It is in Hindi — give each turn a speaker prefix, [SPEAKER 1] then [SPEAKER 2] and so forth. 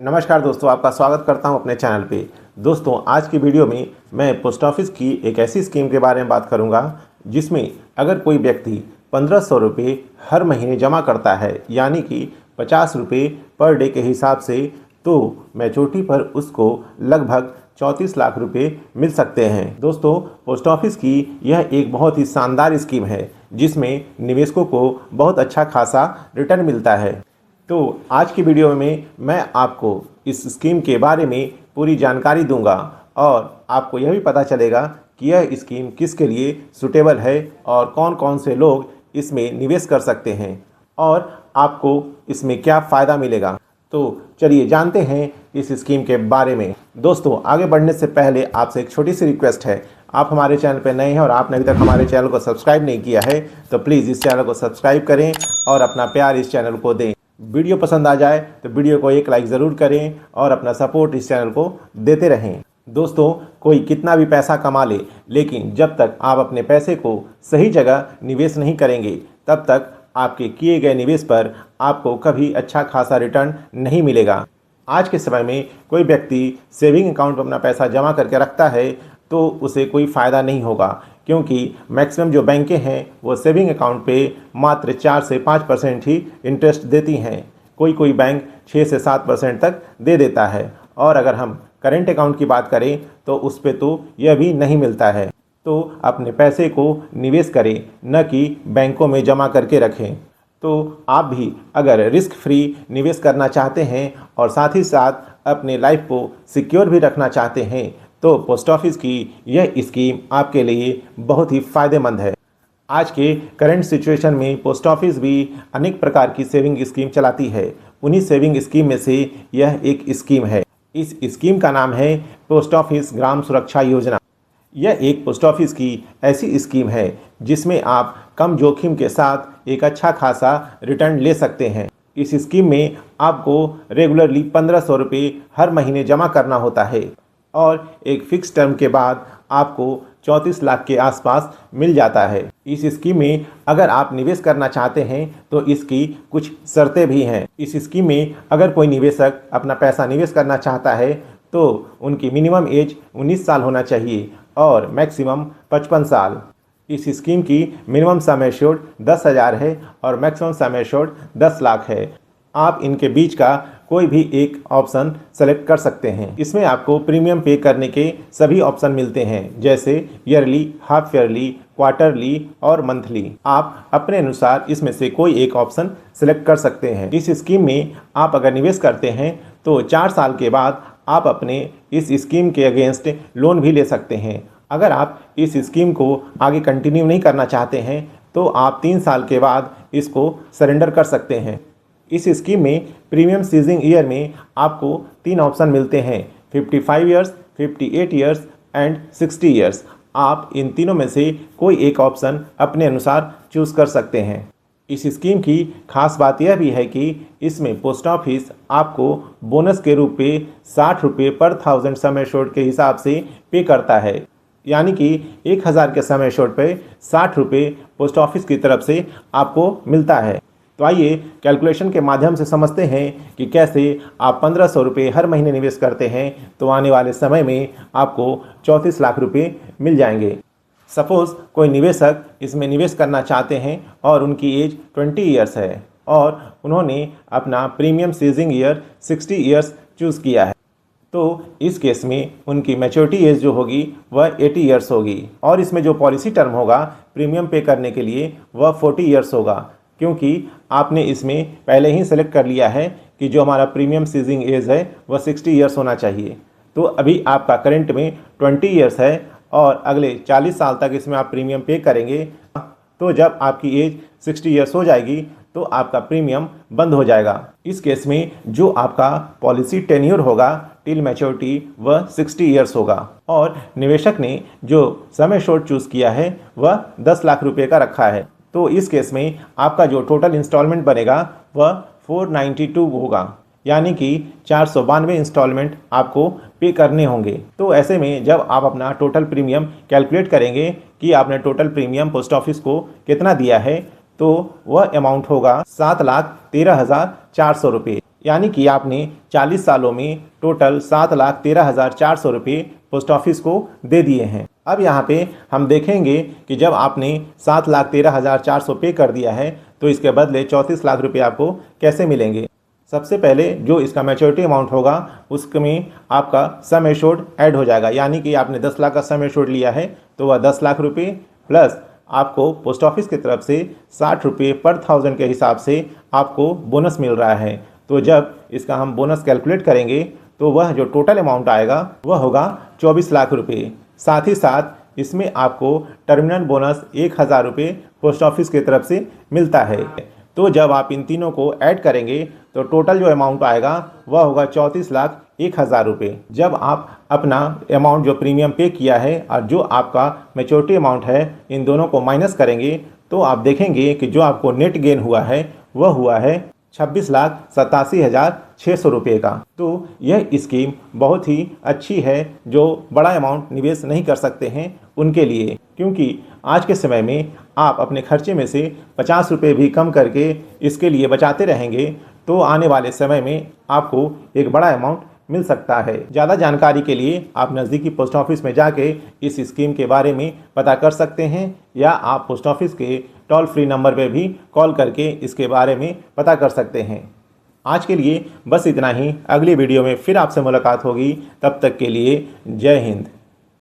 [SPEAKER 1] नमस्कार दोस्तों, आपका स्वागत करता हूं अपने चैनल पे। दोस्तों, आज की वीडियो में मैं पोस्ट ऑफिस की एक ऐसी स्कीम के बारे में बात करूंगा जिसमें अगर कोई व्यक्ति 1500 रुपये हर महीने जमा करता है, यानी कि 50 रुपये पर डे के हिसाब से, तो मैच्योरिटी पर उसको लगभग 34 लाख रुपए मिल सकते हैं। दोस्तों, पोस्ट ऑफिस की यह एक बहुत ही शानदार स्कीम है जिसमें निवेशकों को बहुत अच्छा खासा रिटर्न मिलता है। तो आज की वीडियो में मैं आपको इस स्कीम के बारे में पूरी जानकारी दूंगा और आपको यह भी पता चलेगा कि यह स्कीम किसके लिए सूटेबल है और कौन कौन से लोग इसमें निवेश कर सकते हैं और आपको इसमें क्या फ़ायदा मिलेगा। तो चलिए जानते हैं इस स्कीम के बारे में। दोस्तों, आगे बढ़ने से पहले आपसे एक छोटी सी रिक्वेस्ट है। आप हमारे चैनल पर नए हैं और आपने अभी तक हमारे चैनल को सब्सक्राइब नहीं किया है तो प्लीज़ इस चैनल को सब्सक्राइब करें और अपना प्यार इस चैनल को दें। वीडियो पसंद आ जाए तो वीडियो को एक लाइक ज़रूर करें और अपना सपोर्ट इस चैनल को देते रहें। दोस्तों, कोई कितना भी पैसा कमा ले, लेकिन जब तक आप अपने पैसे को सही जगह निवेश नहीं करेंगे तब तक आपके किए गए निवेश पर आपको कभी अच्छा खासा रिटर्न नहीं मिलेगा। आज के समय में कोई व्यक्ति सेविंग अकाउंट में अपना पैसा जमा करके रखता है तो उसे कोई फ़ायदा नहीं होगा, क्योंकि मैक्सिमम जो बैंकें हैं वो सेविंग अकाउंट पे मात्र 4 से 5% ही इंटरेस्ट देती हैं। कोई कोई बैंक 6 से 7% तक दे देता है और अगर हम करेंट अकाउंट की बात करें तो उस पे तो यह भी नहीं मिलता है। तो अपने पैसे को निवेश करें, न कि बैंकों में जमा करके रखें। तो आप भी अगर रिस्क फ्री निवेश करना चाहते हैं और साथ ही साथ अपने लाइफ को सिक्योर भी रखना चाहते हैं तो पोस्ट ऑफिस की यह स्कीम आपके लिए बहुत ही फ़ायदेमंद है। आज के करंट सिचुएशन में पोस्ट ऑफिस भी अनेक प्रकार की सेविंग स्कीम चलाती है। उन्हीं सेविंग स्कीम में से यह एक स्कीम है। इस स्कीम का नाम है पोस्ट ऑफिस ग्राम सुरक्षा योजना। यह एक पोस्ट ऑफिस की ऐसी स्कीम है जिसमें आप कम जोखिम के साथ एक अच्छा खासा रिटर्न ले सकते हैं। इस स्कीम में आपको रेगुलरली 1500 रुपये हर महीने जमा करना होता है और एक फिक्स टर्म के बाद आपको 34 लाख के आसपास मिल जाता है। इस स्कीम में अगर आप निवेश करना चाहते हैं तो इसकी कुछ शर्तें भी हैं। इस स्कीम में अगर कोई निवेशक अपना पैसा निवेश करना चाहता है तो उनकी मिनिमम एज 19 साल होना चाहिए और मैक्सिमम 55 साल। इस स्कीम की मिनिमम सम एश्योर्ड 10,000 है और मैक्सिमम सम एश्योर्ड 10 लाख है। आप इनके बीच का कोई भी एक ऑप्शन सेलेक्ट कर सकते हैं। इसमें आपको प्रीमियम पे करने के सभी ऑप्शन मिलते हैं, जैसे ईयरली, हाफ ईयरली, क्वार्टरली और मंथली। आप अपने अनुसार इसमें से कोई एक ऑप्शन सेलेक्ट कर सकते हैं। इस स्कीम में आप अगर निवेश करते हैं तो 4 साल के बाद आप अपने इस स्कीम के अगेंस्ट लोन भी ले सकते हैं। अगर आप इस स्कीम को आगे कंटिन्यू नहीं करना चाहते हैं तो आप 3 साल के बाद इसको सरेंडर कर सकते हैं। इस स्कीम में प्रीमियम सीजिंग ईयर में आपको 3 ऑप्शन मिलते हैं, 55 ईयर्स, 58 ईयर्स एंड 60 ईयर्स। आप इन तीनों में से कोई एक ऑप्शन अपने अनुसार चूज़ कर सकते हैं। इस स्कीम की खास बात यह भी है कि इसमें पोस्ट ऑफिस आपको बोनस के रूप में 60 रुपये पर 1000 सम एश्योर्ड के हिसाब से पे करता है, यानी कि 1000 के सम एश्योर्ड पे 60 रुपये पोस्ट ऑफिस की तरफ से आपको मिलता है। तो आइए कैलकुलेशन के माध्यम से समझते हैं कि कैसे आप 1500 रुपये हर महीने निवेश करते हैं तो आने वाले समय में आपको 34 लाख रुपये मिल जाएंगे। सपोज़ कोई निवेशक इसमें निवेश करना चाहते हैं और उनकी एज 20 ईयर्स है और उन्होंने अपना premium ceasing year 60 years choose किया है, तो इस केस में उनकी मैच्योरिटी एज जो होगी वह 80 ईयर्स होगी और इसमें जो पॉलिसी टर्म होगा प्रीमियम पे करने के लिए वह 40 ईयर्स होगा, क्योंकि आपने इसमें पहले ही सेलेक्ट कर लिया है कि जो हमारा प्रीमियम सीजिंग एज है वह 60 ईयर्स होना चाहिए। तो अभी आपका करंट में 20 ईयर्स है और अगले 40 साल तक इसमें आप प्रीमियम पे करेंगे। तो जब आपकी एज 60 ईयर्स हो जाएगी तो आपका प्रीमियम बंद हो जाएगा। इस केस में जो आपका पॉलिसी टेन्योर होगा टिल मैच्योरिटी वह 60 ईयर्स होगा और निवेशक ने जो सम एश्योर्ड चूज़ किया है वह 10 लाख रुपये का रखा है। तो इस केस में आपका जो टोटल इंस्टॉलमेंट बनेगा वह 492 होगा, यानी कि 492 इंस्टॉलमेंट आपको पे करने होंगे। तो ऐसे में जब आप अपना टोटल प्रीमियम कैलकुलेट करेंगे कि आपने टोटल प्रीमियम पोस्ट ऑफिस को कितना दिया है तो वह अमाउंट होगा 7,13,400 रुपये। यानी कि आपने 40 सालों में टोटल 7,13,400 रुपये पोस्ट ऑफिस को दे दिए हैं। अब यहाँ पे हम देखेंगे कि जब आपने 7,13,400 पे कर दिया है तो इसके बदले 34 लाख रुपये आपको कैसे मिलेंगे। सबसे पहले जो इसका मैच्योरिटी अमाउंट होगा उसमें आपका सम एश्योर्ड ऐड हो जाएगा, यानी कि आपने 10 लाख का सम एश्योर्ड लिया है तो वह 10 लाख रुपये प्लस आपको पोस्ट ऑफिस की तरफ से 60 रुपये पर 1000 के हिसाब से आपको बोनस मिल रहा है। तो जब इसका हम बोनस कैलकुलेट करेंगे तो वह जो टोटल अमाउंट आएगा वह होगा 24 लाख रुपये। साथ ही साथ इसमें आपको टर्मिनल बोनस 1000 रुपये पोस्ट ऑफिस की तरफ से मिलता है। तो जब आप इन तीनों को ऐड करेंगे तो टोटल जो अमाउंट आएगा वह होगा 34,01,000 रुपये। जब आप अपना अमाउंट जो प्रीमियम पे किया है और जो आपका मैच्योरिटी अमाउंट है इन दोनों को माइनस करेंगे तो आप देखेंगे कि जो आपको नेट गेन हुआ है वह हुआ है 26,87,600 रुपये का। तो यह स्कीम बहुत ही अच्छी है जो बड़ा अमाउंट निवेश नहीं कर सकते हैं उनके लिए, क्योंकि आज के समय में आप अपने खर्चे में से 50 रुपये भी कम करके इसके लिए बचाते रहेंगे तो आने वाले समय में आपको एक बड़ा अमाउंट मिल सकता है। ज़्यादा जानकारी के लिए आप नज़दीकी पोस्ट ऑफिस में जाके इस स्कीम के बारे में पता कर सकते हैं या आप पोस्ट ऑफिस के टोल फ्री नंबर पे भी कॉल करके इसके बारे में पता कर सकते हैं। आज के लिए बस इतना ही। अगली वीडियो में फिर आपसे मुलाकात होगी, तब तक के लिए जय हिंद।